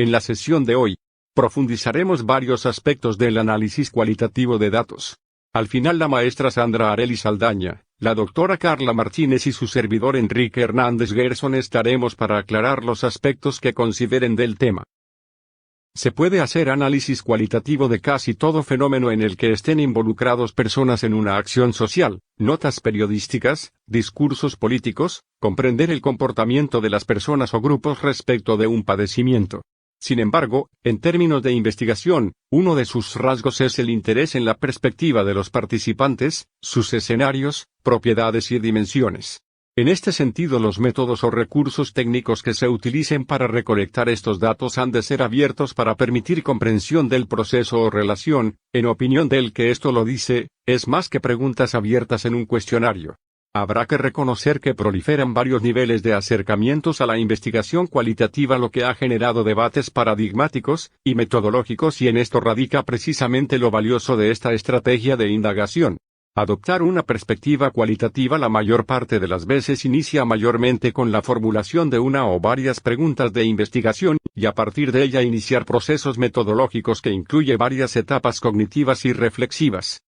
En la sesión de hoy, profundizaremos varios aspectos del análisis cualitativo de datos. Al final la maestra Sandra Arely Saldaña, la doctora Carla Martínez y su servidor Enrique Hernández Gerson estaremos para aclarar los aspectos que consideren del tema. Se puede hacer análisis cualitativo de casi todo fenómeno en el que estén involucrados personas en una acción social, notas periodísticas, discursos políticos, comprender el comportamiento de las personas o grupos respecto de un padecimiento. Sin embargo, en términos de investigación, uno de sus rasgos es el interés en la perspectiva de los participantes, sus escenarios, propiedades y dimensiones. En este sentido, los métodos o recursos técnicos que se utilicen para recolectar estos datos han de ser abiertos para permitir comprensión del proceso o relación. En opinión del que esto lo dice, es más que preguntas abiertas en un cuestionario. Habrá que reconocer que proliferan varios niveles de acercamientos a la investigación cualitativa, lo que ha generado debates paradigmáticos y metodológicos, y en esto radica precisamente lo valioso de esta estrategia de indagación. Adoptar una perspectiva cualitativa la mayor parte de las veces inicia mayormente con la formulación de una o varias preguntas de investigación, y a partir de ella iniciar procesos metodológicos que incluye varias etapas cognitivas y reflexivas.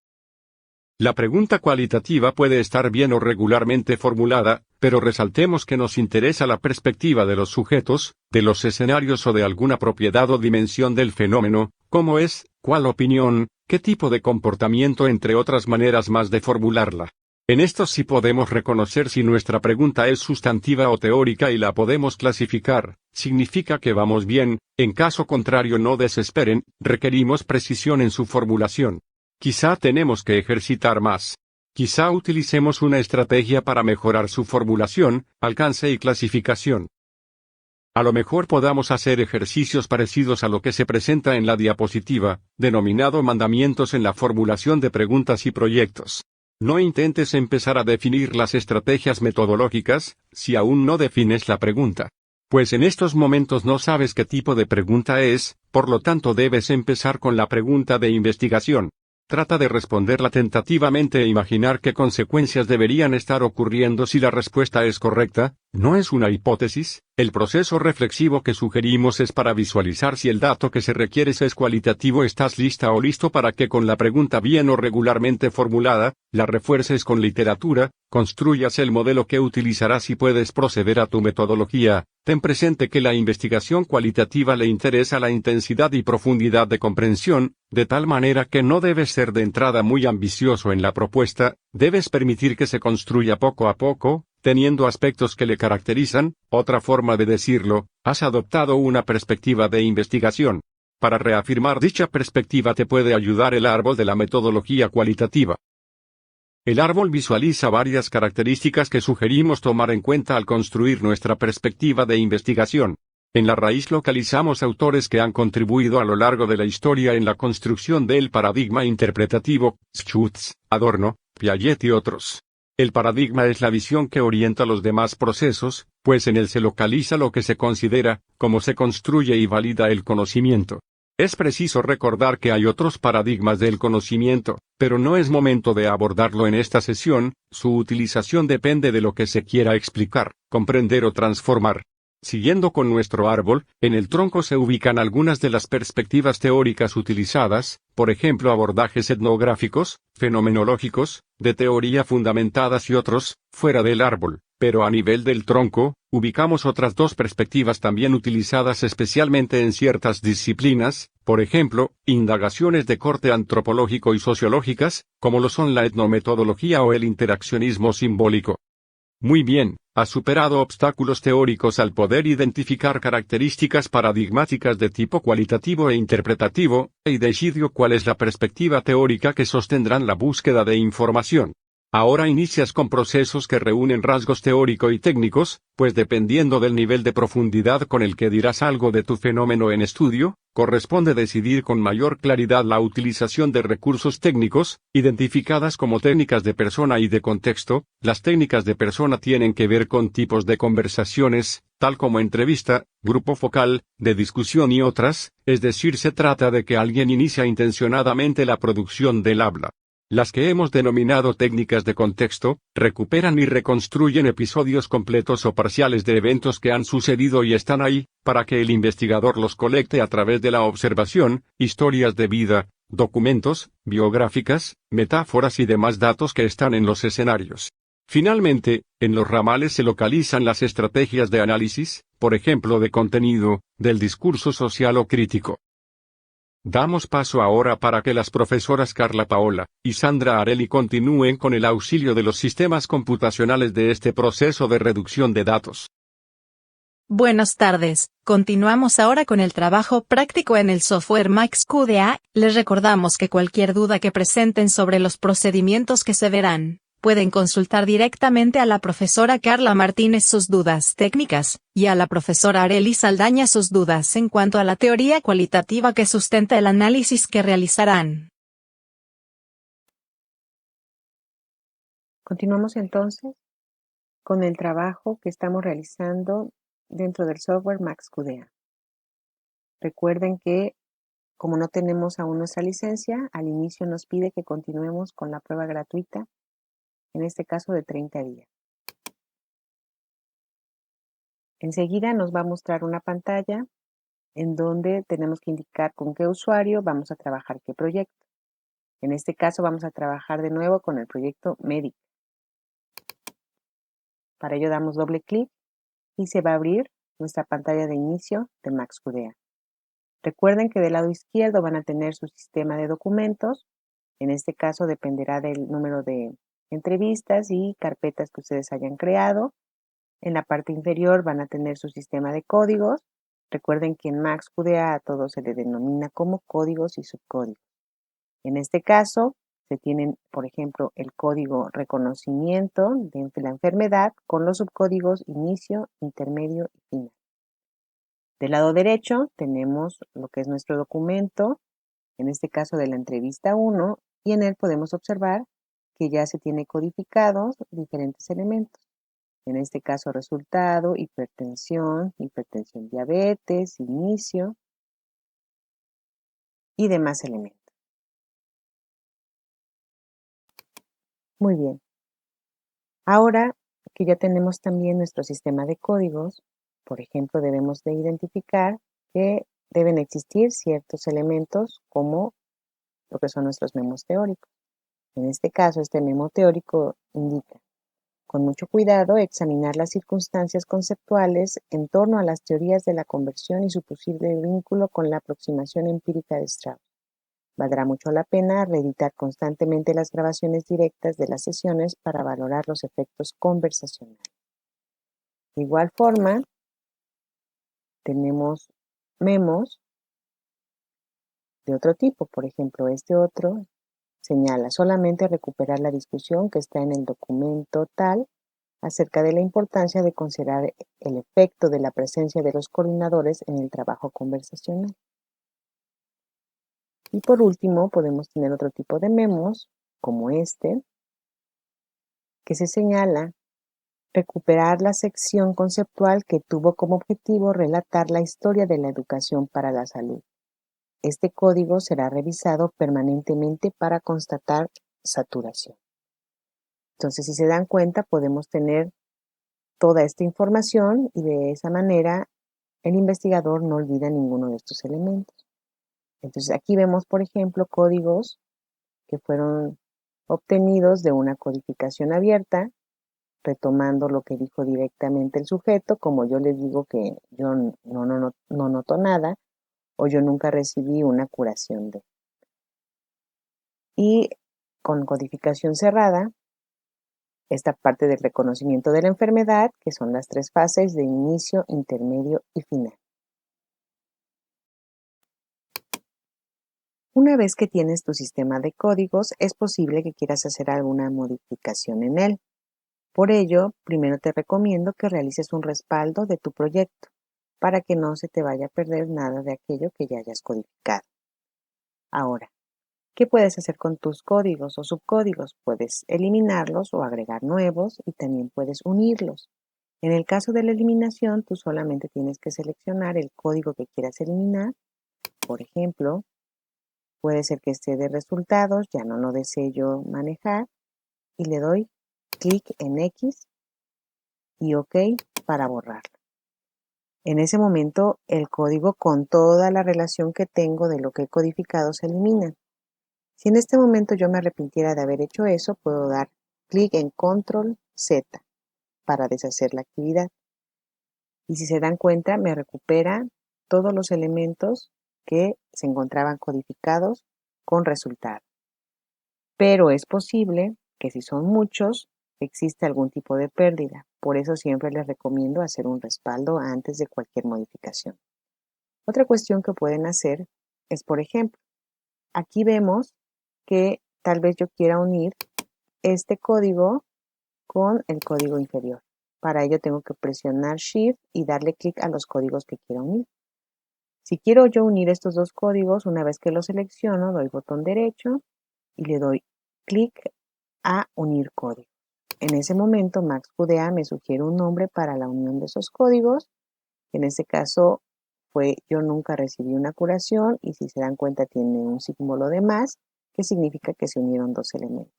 La pregunta cualitativa puede estar bien o regularmente formulada, pero resaltemos que nos interesa la perspectiva de los sujetos, de los escenarios o de alguna propiedad o dimensión del fenómeno, cómo es, cuál opinión, qué tipo de comportamiento, entre otras maneras más de formularla. En esto sí podemos reconocer si nuestra pregunta es sustantiva o teórica y la podemos clasificar. Significa que vamos bien. En caso contrario, no desesperen, requerimos precisión en su formulación. Quizá tenemos que ejercitar más. Quizá utilicemos una estrategia para mejorar su formulación, alcance y clasificación. A lo mejor podamos hacer ejercicios parecidos a lo que se presenta en la diapositiva, denominado mandamientos en la formulación de preguntas y proyectos. No intentes empezar a definir las estrategias metodológicas, si aún no defines la pregunta. Pues en estos momentos no sabes qué tipo de pregunta es, por lo tanto debes empezar con la pregunta de investigación. Trata de responderla tentativamente e imaginar qué consecuencias deberían estar ocurriendo si la respuesta es correcta. No es una hipótesis. El proceso reflexivo que sugerimos es para visualizar si el dato que se requiere es cualitativo. Estás lista o listo para que con la pregunta bien o regularmente formulada, la refuerces con literatura, construyas el modelo que utilizarás y puedes proceder a tu metodología. Ten presente que la investigación cualitativa le interesa la intensidad y profundidad de comprensión, de tal manera que no debes ser de entrada muy ambicioso en la propuesta, debes permitir que se construya poco a poco, teniendo aspectos que le caracterizan. Otra forma de decirlo, has adoptado una perspectiva de investigación. Para reafirmar dicha perspectiva te puede ayudar el árbol de la metodología cualitativa. El árbol visualiza varias características que sugerimos tomar en cuenta al construir nuestra perspectiva de investigación. En la raíz localizamos autores que han contribuido a lo largo de la historia en la construcción del paradigma interpretativo: Schutz, Adorno, Piaget y otros. El paradigma es la visión que orienta los demás procesos, pues en él se localiza lo que se considera, cómo se construye y valida el conocimiento. Es preciso recordar que hay otros paradigmas del conocimiento, pero no es momento de abordarlo en esta sesión. Su utilización depende de lo que se quiera explicar, comprender o transformar. Siguiendo con nuestro árbol, en el tronco se ubican algunas de las perspectivas teóricas utilizadas, por ejemplo abordajes etnográficos, fenomenológicos, de teoría fundamentadas y otros, fuera del árbol. Pero a nivel del tronco, ubicamos otras dos perspectivas también utilizadas especialmente en ciertas disciplinas, por ejemplo, indagaciones de corte antropológico y sociológicas, como lo son la etnometodología o el interaccionismo simbólico. Muy bien, has superado obstáculos teóricos al poder identificar características paradigmáticas de tipo cualitativo e interpretativo, y decidió cuál es la perspectiva teórica que sostendrán la búsqueda de información. Ahora inicias con procesos que reúnen rasgos teórico y técnicos, pues dependiendo del nivel de profundidad con el que dirás algo de tu fenómeno en estudio, corresponde decidir con mayor claridad la utilización de recursos técnicos, identificadas como técnicas de persona y de contexto. Las técnicas de persona tienen que ver con tipos de conversaciones, tal como entrevista, grupo focal, de discusión y otras, es decir, se trata de que alguien inicia intencionadamente la producción del habla. Las que hemos denominado técnicas de contexto, recuperan y reconstruyen episodios completos o parciales de eventos que han sucedido y están ahí, para que el investigador los colecte a través de la observación, historias de vida, documentos, biográficas, metáforas y demás datos que están en los escenarios. Finalmente, en los ramales se localizan las estrategias de análisis, por ejemplo de contenido, del discurso social o crítico. Damos paso ahora para que las profesoras Carla Paola y Sandra Areli continúen con el auxilio de los sistemas computacionales de este proceso de reducción de datos. Buenas tardes, continuamos ahora con el trabajo práctico en el software MaxQDA. Les recordamos que cualquier duda que presenten sobre los procedimientos que se verán, pueden consultar directamente a la profesora Carla Martínez sus dudas técnicas, y a la profesora Arely Saldaña sus dudas en cuanto a la teoría cualitativa que sustenta el análisis que realizarán. Continuamos entonces con el trabajo que estamos realizando dentro del software MaxQDA. Recuerden que como no tenemos aún nuestra licencia, al inicio nos pide que continuemos con la prueba gratuita, en este caso de 30 días. Enseguida nos va a mostrar una pantalla en donde tenemos que indicar con qué usuario vamos a trabajar qué proyecto. En este caso vamos a trabajar de nuevo con el proyecto Medic. Para ello damos doble clic y se va a abrir nuestra pantalla de inicio de MaxQDA. Recuerden que del lado izquierdo van a tener su sistema de documentos. En este caso dependerá del número de entrevistas y carpetas que ustedes hayan creado. En la parte inferior van a tener su sistema de códigos. Recuerden que en MaxQDA a todo se le denomina como códigos y subcódigos. En este caso se tienen, por ejemplo, el código reconocimiento de la enfermedad con los subcódigos inicio, intermedio y final. Del lado derecho tenemos lo que es nuestro documento, en este caso de la entrevista 1, y en él podemos observar que ya se tiene codificados diferentes elementos. En este caso resultado, hipertensión diabetes, inicio y demás elementos. Muy bien. Ahora que ya tenemos también nuestro sistema de códigos, por ejemplo, debemos de identificar que deben existir ciertos elementos como lo que son nuestros memos teóricos. En este caso, este memo teórico indica, con mucho cuidado, examinar las circunstancias conceptuales en torno a las teorías de la conversión y su posible vínculo con la aproximación empírica de Strauss. Valdrá mucho la pena reeditar constantemente las grabaciones directas de las sesiones para valorar los efectos conversacionales. De igual forma, tenemos memos de otro tipo. Por ejemplo, este otro señala solamente recuperar la discusión que está en el documento tal acerca de la importancia de considerar el efecto de la presencia de los coordinadores en el trabajo conversacional. Y por último, podemos tener otro tipo de memos, como este, que se señala recuperar la sección conceptual que tuvo como objetivo relatar la historia de la educación para la salud. Este código será revisado permanentemente para constatar saturación. Entonces, si se dan cuenta, podemos tener toda esta información y de esa manera el investigador no olvida ninguno de estos elementos. Entonces, aquí vemos, por ejemplo, códigos que fueron obtenidos de una codificación abierta, retomando lo que dijo directamente el sujeto, como yo les digo que yo no noto nada o yo nunca recibí una curación de. Y con codificación cerrada, esta parte del reconocimiento de la enfermedad, que son las 3 fases de inicio, intermedio y final. Una vez que tienes tu sistema de códigos, es posible que quieras hacer alguna modificación en él. Por ello, primero te recomiendo que realices un respaldo de tu proyecto, para que no se te vaya a perder nada de aquello que ya hayas codificado. Ahora, ¿qué puedes hacer con tus códigos o subcódigos? Puedes eliminarlos o agregar nuevos y también puedes unirlos. En el caso de la eliminación, tú solamente tienes que seleccionar el código que quieras eliminar. Por ejemplo, Puede ser que esté de resultados, ya no lo desee yo manejar, y le doy clic en X y OK para borrarlo. En ese momento, el código con toda la relación que tengo de lo que he codificado se elimina. Si en este momento yo me arrepintiera de haber hecho eso, puedo dar clic en Control Z para deshacer la actividad. Y si se dan cuenta, me recupera todos los elementos que se encontraban codificados con resultado. Pero es posible que si son muchos, existe algún tipo de pérdida. Por eso siempre les recomiendo hacer un respaldo antes de cualquier modificación. Otra cuestión que pueden hacer es, por ejemplo, aquí vemos que tal vez yo quiera unir este código con el código inferior. Para ello tengo que presionar Shift y darle clic a los códigos que quiero unir. Si quiero yo unir estos dos códigos, una vez que los selecciono, doy botón derecho y le doy clic a unir código. En ese momento, MaxQDA me sugiere un nombre para la unión de esos códigos. En este caso fue yo nunca recibí una curación y si se dan cuenta tiene un símbolo de más que significa que se unieron dos elementos.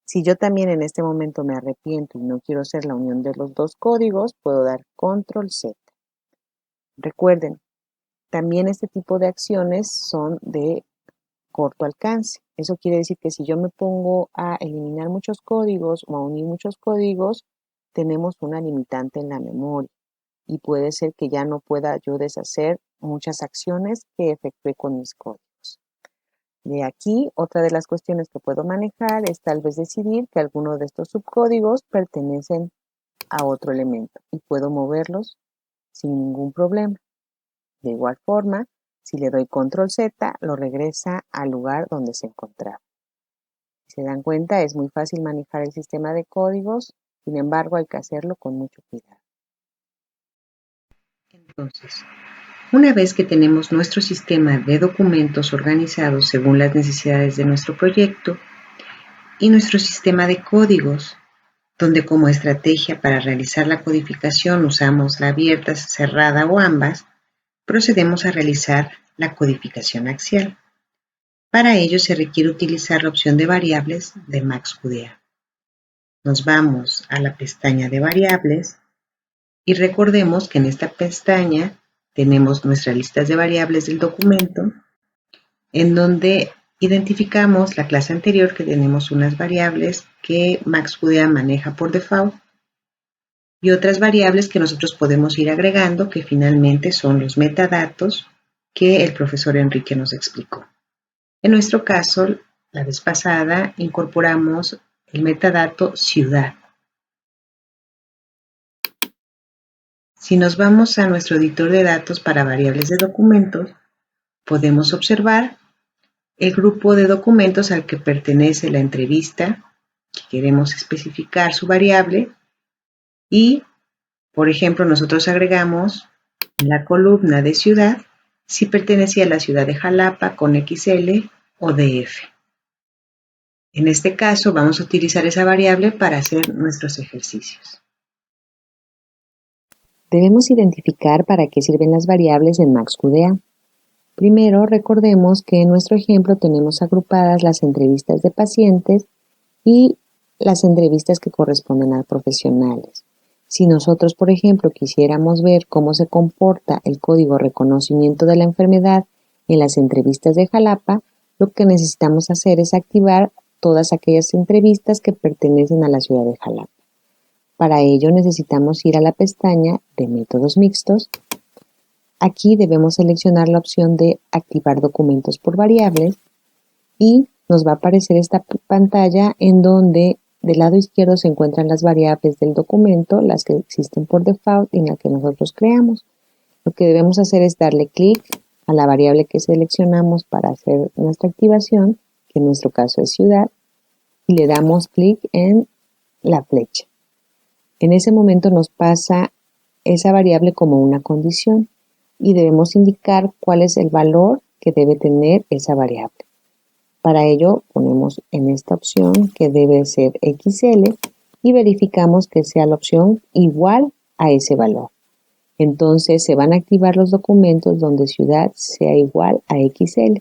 Si yo también en este momento me arrepiento y no quiero hacer la unión de los dos códigos, puedo dar Control Z. Recuerden, también este tipo de acciones son de corto alcance. Eso quiere decir que si yo me pongo a eliminar muchos códigos o a unir muchos códigos, tenemos una limitante en la memoria y puede ser que ya no pueda yo deshacer muchas acciones que efectué con mis códigos. De aquí, otra de las cuestiones que puedo manejar es tal vez decidir que alguno de estos subcódigos pertenecen a otro elemento y puedo moverlos sin ningún problema. De igual forma, si le doy Control Z, lo regresa al lugar donde se encontraba. Si se dan cuenta, es muy fácil manejar el sistema de códigos, sin embargo, hay que hacerlo con mucho cuidado. Entonces, una vez que tenemos nuestro sistema de documentos organizados según las necesidades de nuestro proyecto y nuestro sistema de códigos, donde como estrategia para realizar la codificación usamos la abierta, cerrada o ambas, procedemos a realizar la codificación axial. Para ello se requiere utilizar la opción de variables de MaxQDA. Nos vamos a la pestaña de variables y recordemos que en esta pestaña tenemos nuestras listas de variables del documento, en donde identificamos la clase anterior que tenemos unas variables que MaxQDA maneja por default y otras variables que nosotros podemos ir agregando que finalmente son los metadatos que el profesor Enrique nos explicó. En nuestro caso, la vez pasada incorporamos el metadato ciudad. Si nos vamos a nuestro editor de datos para variables de documentos, podemos observar el grupo de documentos al que pertenece la entrevista, que queremos especificar su variable, y, por ejemplo, nosotros agregamos en la columna de ciudad si pertenecía a la ciudad de Jalapa con XL o DF. En este caso, vamos a utilizar esa variable para hacer nuestros ejercicios. Debemos identificar para qué sirven las variables en MaxQDA. Primero, recordemos que en nuestro ejemplo tenemos agrupadas las entrevistas de pacientes y las entrevistas que corresponden a profesionales. Si nosotros, por ejemplo, quisiéramos ver cómo se comporta el código reconocimiento de la enfermedad en las entrevistas de Jalapa, lo que necesitamos hacer es activar todas aquellas entrevistas que pertenecen a la ciudad de Jalapa. Para ello necesitamos ir a la pestaña de métodos mixtos. Aquí debemos seleccionar la opción de activar documentos por variables y nos va a aparecer esta pantalla en donde del lado izquierdo se encuentran las variables del documento, las que existen por default y en la que nosotros creamos. Lo que debemos hacer es darle clic a la variable que seleccionamos para hacer nuestra activación, que en nuestro caso es ciudad, y le damos clic en la flecha. En ese momento nos pasa esa variable como una condición y debemos indicar cuál es el valor que debe tener esa variable. Para ello ponemos en esta opción que debe ser XL y verificamos que sea la opción igual a ese valor. Entonces se van a activar los documentos donde ciudad sea igual a XL.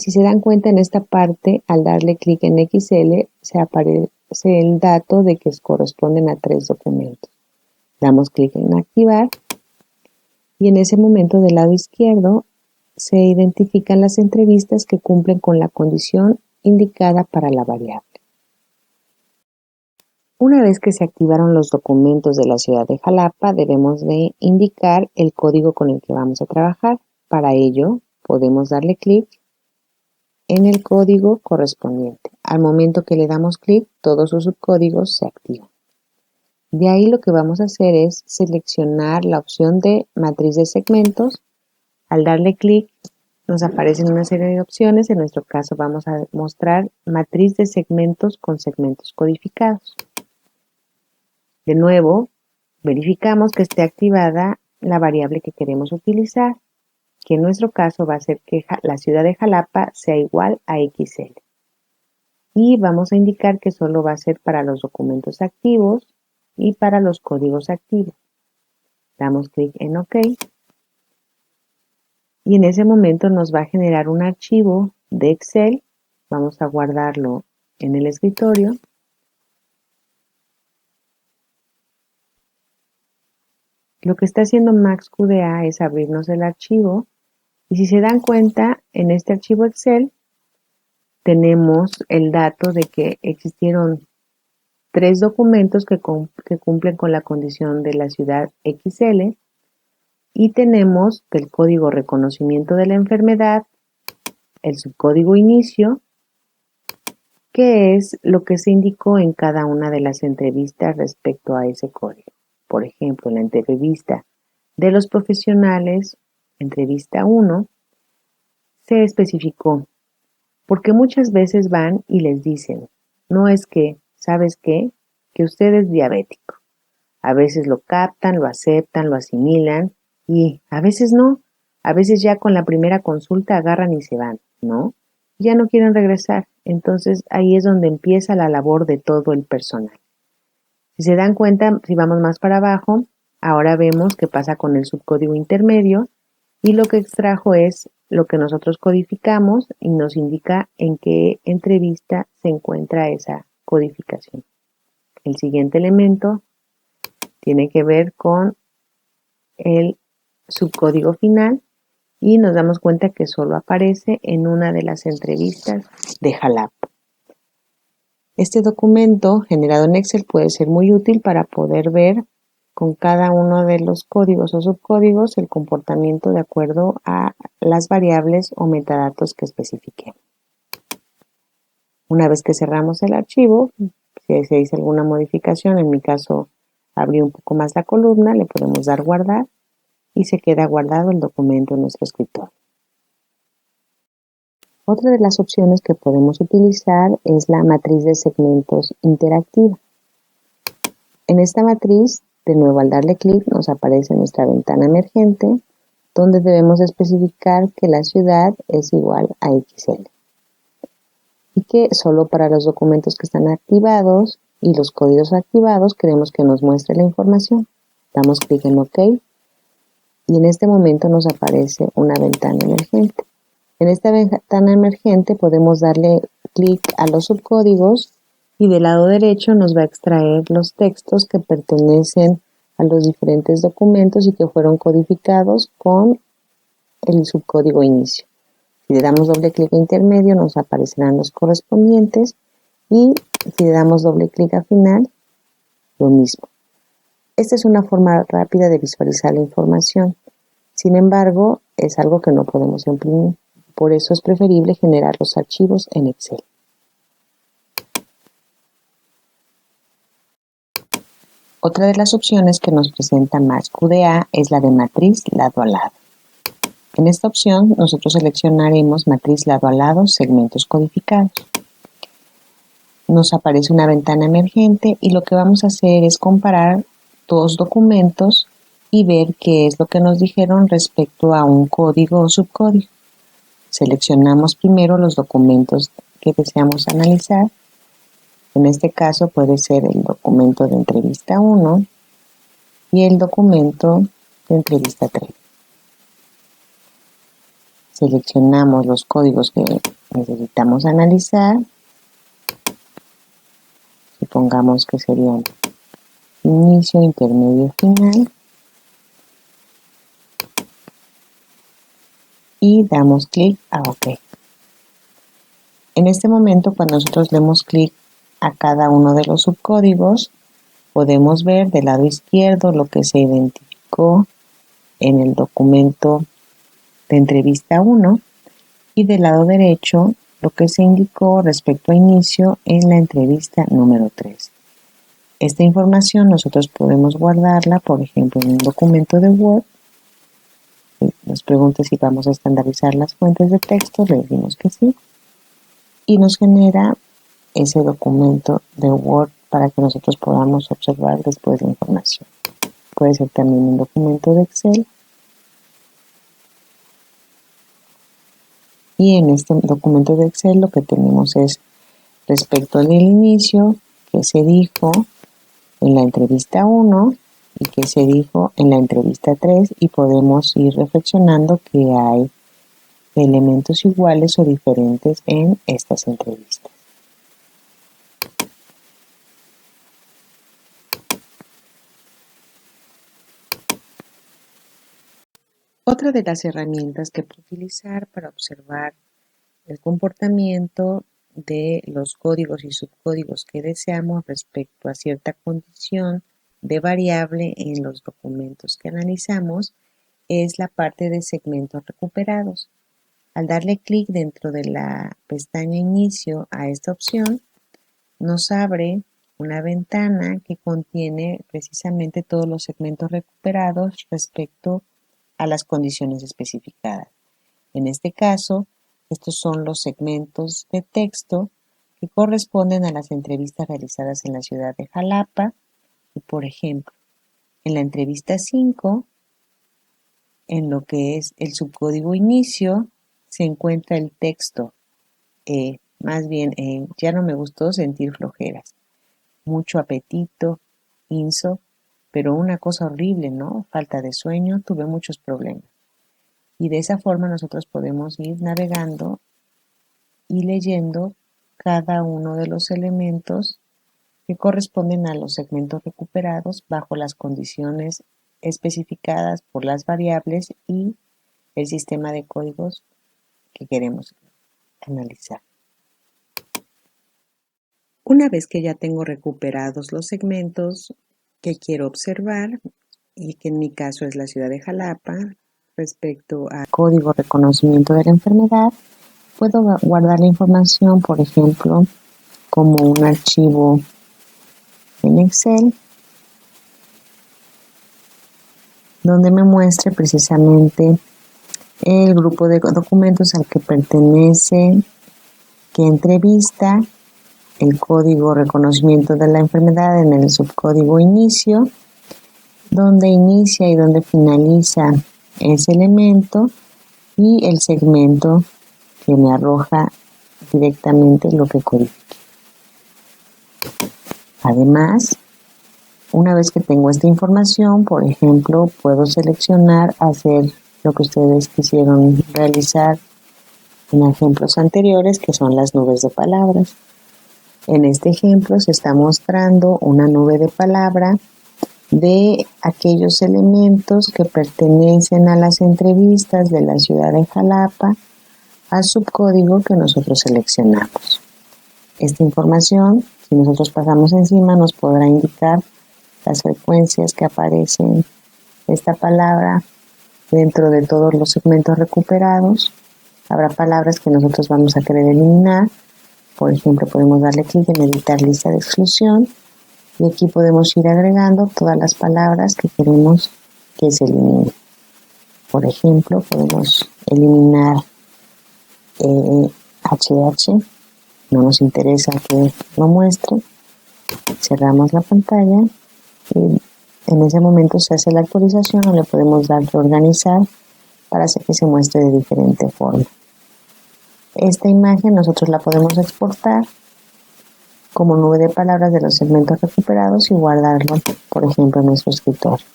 si se dan cuenta en esta parte, al darle clic en XL, se aparece el dato de que corresponden a 3 documentos. Damos clic en activar y en ese momento del lado izquierdo se identifican las entrevistas que cumplen con la condición indicada para la variable. Una vez que se activaron los documentos de la ciudad de Jalapa, debemos de indicar el código con el que vamos a trabajar. Para ello, podemos darle clic en el código correspondiente. Al momento que le damos clic, todos sus subcódigos se activan. De ahí lo que vamos a hacer es seleccionar la opción de matriz de segmentos. Al darle clic, nos aparecen una serie de opciones. En nuestro caso vamos a mostrar matriz de segmentos con segmentos codificados. De nuevo, verificamos que esté activada la variable que queremos utilizar, que en nuestro caso va a ser que la ciudad de Jalapa sea igual a XL. Y vamos a indicar que solo va a ser para los documentos activos y para los códigos activos. Damos clic en OK. Y en ese momento nos va a generar un archivo de Excel. Vamos a guardarlo en el escritorio. Lo que está haciendo MaxQDA es abrirnos el archivo. Y si se dan cuenta, en este archivo Excel tenemos el dato de que existieron 3 documentos que cumplen con la condición de la ciudad XL y tenemos el código reconocimiento de la enfermedad, el subcódigo inicio, que es lo que se indicó en cada una de las entrevistas respecto a ese código. Por ejemplo, en la entrevista de los profesionales, entrevista 1, se especificó, porque muchas veces van y les dicen, no es que, ¿sabes qué? Que usted es diabético. A veces lo captan, lo aceptan, lo asimilan y a veces no. A veces ya con la primera consulta agarran y se van, ¿no? Ya no quieren regresar. Entonces ahí es donde empieza la labor de todo el personal. Si se dan cuenta, si vamos más para abajo, ahora vemos qué pasa con el subcódigo intermedio y lo que extrajo es lo que nosotros codificamos y nos indica en qué entrevista se encuentra esa codificación. El siguiente elemento tiene que ver con el subcódigo final y nos damos cuenta que solo aparece en una de las entrevistas de Jalapa. Este documento generado en Excel puede ser muy útil para poder ver con cada uno de los códigos o subcódigos el comportamiento de acuerdo a las variables o metadatos que especifiquemos. Una vez que cerramos el archivo, si se hizo alguna modificación, en mi caso abrí un poco más la columna, le podemos dar guardar y se queda guardado el documento en nuestro escritorio. Otra de las opciones que podemos utilizar es la matriz de segmentos interactiva. En esta matriz, de nuevo al darle clic, nos aparece nuestra ventana emergente, donde debemos especificar que la ciudad es igual a XL. Y que solo para los documentos que están activados y los códigos activados queremos que nos muestre la información. Damos clic en OK y en este momento nos aparece una ventana emergente. En esta ventana emergente podemos darle clic a los subcódigos y del lado derecho nos va a extraer los textos que pertenecen a los diferentes documentos y que fueron codificados con el subcódigo inicio. Si le damos doble clic a intermedio nos aparecerán los correspondientes y si le damos doble clic a final, lo mismo. Esta es una forma rápida de visualizar la información. Sin embargo, es algo que no podemos imprimir. Por eso es preferible generar los archivos en Excel. Otra de las opciones que nos presenta MaxQDA es la de matriz lado a lado. En esta opción nosotros seleccionaremos matriz lado a lado, segmentos codificados. Nos aparece una ventana emergente y lo que vamos a hacer es comparar dos documentos y ver qué es lo que nos dijeron respecto a un código o subcódigo. Seleccionamos primero los documentos que deseamos analizar. En este caso puede ser el documento de entrevista 1 y el documento de entrevista 3. Seleccionamos los códigos que necesitamos analizar. Supongamos que serían inicio, intermedio, final. Y damos clic a OK. En este momento, cuando nosotros demos clic a cada uno de los subcódigos, podemos ver del lado izquierdo lo que se identificó en el documento de entrevista 1 y del lado derecho lo que se indicó respecto a inicio en la entrevista número 3. Esta información nosotros podemos guardarla, por ejemplo, en un documento de Word. Nos pregunta si vamos a estandarizar las fuentes de texto, le decimos que sí. Y nos genera ese documento de Word para que nosotros podamos observar después la información. Puede ser también un documento de Excel. Y en este documento de Excel lo que tenemos es respecto del inicio, que se dijo en la entrevista 1 y que se dijo en la entrevista 3, y podemos ir reflexionando que hay elementos iguales o diferentes en estas entrevistas. Otra de las herramientas que puedo utilizar para observar el comportamiento de los códigos y subcódigos que deseamos respecto a cierta condición de variable en los documentos que analizamos es la parte de segmentos recuperados. Al darle clic dentro de la pestaña Inicio a esta opción, nos abre una ventana que contiene precisamente todos los segmentos recuperados respecto a las condiciones especificadas. En este caso, estos son los segmentos de texto que corresponden a las entrevistas realizadas en la ciudad de Jalapa. Y por ejemplo, en la entrevista 5, en lo que es el subcódigo inicio, se encuentra el texto, ya no me gustó sentir flojeras, mucho apetito, inso, pero una cosa horrible, ¿no? Falta de sueño, tuve muchos problemas. Y de esa forma nosotros podemos ir navegando y leyendo cada uno de los elementos que corresponden a los segmentos recuperados bajo las condiciones especificadas por las variables y el sistema de códigos que queremos analizar. Una vez que ya tengo recuperados los segmentos que quiero observar, y que en mi caso es la ciudad de Jalapa, respecto a código reconocimiento de la enfermedad, puedo guardar la información, por ejemplo, como un archivo en Excel, donde me muestre precisamente el grupo de documentos al que pertenece, que entrevista, el código reconocimiento de la enfermedad en el subcódigo inicio, donde inicia y donde finaliza ese elemento, y el segmento que me arroja directamente lo que codifique. Además, una vez que tengo esta información, por ejemplo, puedo seleccionar hacer lo que ustedes quisieron realizar en ejemplos anteriores, que son las nubes de palabras. En este ejemplo se está mostrando una nube de palabra de aquellos elementos que pertenecen a las entrevistas de la ciudad de Jalapa al subcódigo que nosotros seleccionamos. Esta información, si nosotros pasamos encima, nos podrá indicar las frecuencias que aparecen esta palabra dentro de todos los segmentos recuperados. Habrá palabras que nosotros vamos a querer eliminar. Por ejemplo, podemos darle clic en editar lista de exclusión y aquí podemos ir agregando todas las palabras que queremos que se eliminen. Por ejemplo, podemos eliminar HH, no nos interesa que lo muestre. Cerramos la pantalla y en ese momento se hace la actualización o le podemos dar reorganizar para hacer que se muestre de diferente forma. Esta imagen nosotros la podemos exportar como nube de palabras de los segmentos recuperados y guardarlo, por ejemplo, en nuestro escritorio.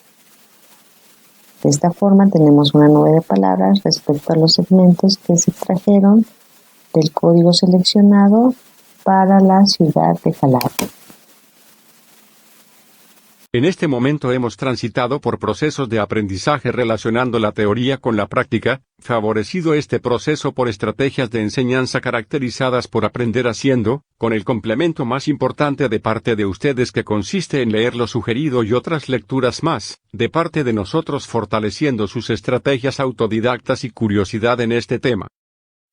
De esta forma tenemos una nube de palabras respecto a los segmentos que se extrajeron del código seleccionado para la ciudad de Jalapa. En este momento hemos transitado por procesos de aprendizaje relacionando la teoría con la práctica, favorecido este proceso por estrategias de enseñanza caracterizadas por aprender haciendo, con el complemento más importante de parte de ustedes que consiste en leer lo sugerido y otras lecturas más, de parte de nosotros fortaleciendo sus estrategias autodidactas y curiosidad en este tema.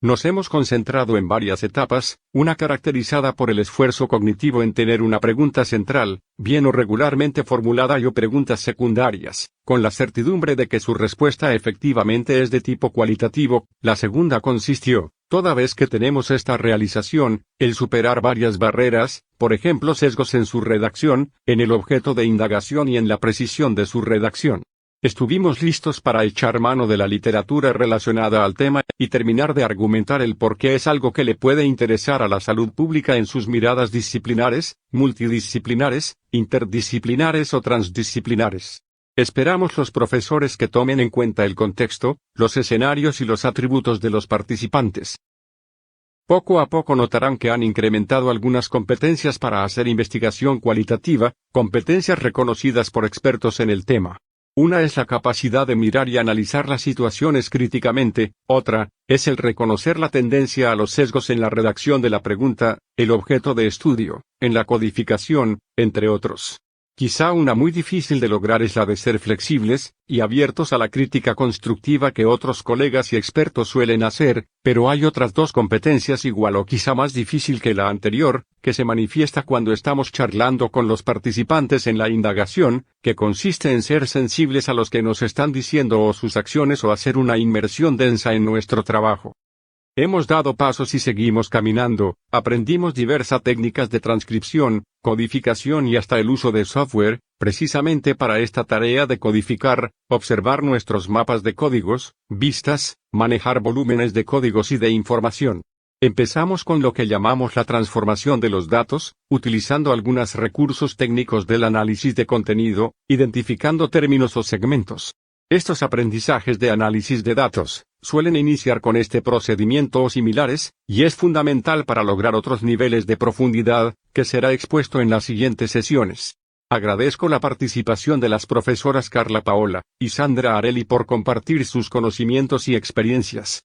Nos hemos concentrado en varias etapas, una caracterizada por el esfuerzo cognitivo en tener una pregunta central, bien o regularmente formulada y o preguntas secundarias, con la certidumbre de que su respuesta efectivamente es de tipo cualitativo. La segunda consistió, toda vez que tenemos esta realización, el superar varias barreras, por ejemplo sesgos en su redacción, en el objeto de indagación y en la precisión de su redacción. Estuvimos listos para echar mano de la literatura relacionada al tema y terminar de argumentar el por qué es algo que le puede interesar a la salud pública en sus miradas disciplinares, multidisciplinares, interdisciplinares o transdisciplinares. Esperamos los profesores que tomen en cuenta el contexto, los escenarios y los atributos de los participantes. Poco a poco notarán que han incrementado algunas competencias para hacer investigación cualitativa, competencias reconocidas por expertos en el tema. Una es la capacidad de mirar y analizar las situaciones críticamente, otra, es el reconocer la tendencia a los sesgos en la redacción de la pregunta, el objeto de estudio, en la codificación, entre otros. Quizá una muy difícil de lograr es la de ser flexibles y abiertos a la crítica constructiva que otros colegas y expertos suelen hacer, pero hay otras dos competencias igual o quizá más difícil que la anterior, que se manifiesta cuando estamos charlando con los participantes en la indagación, que consiste en ser sensibles a los que nos están diciendo o sus acciones o hacer una inmersión densa en nuestro trabajo. Hemos dado pasos y seguimos caminando, aprendimos diversas técnicas de transcripción, codificación y hasta el uso de software, precisamente para esta tarea de codificar, observar nuestros mapas de códigos, vistas, manejar volúmenes de códigos y de información. Empezamos con lo que llamamos la transformación de los datos, utilizando algunos recursos técnicos del análisis de contenido, identificando términos o segmentos. Estos aprendizajes de análisis de datos suelen iniciar con este procedimiento o similares, y es fundamental para lograr otros niveles de profundidad, que será expuesto en las siguientes sesiones. Agradezco la participación de las profesoras Carla Paola y Sandra Areli por compartir sus conocimientos y experiencias.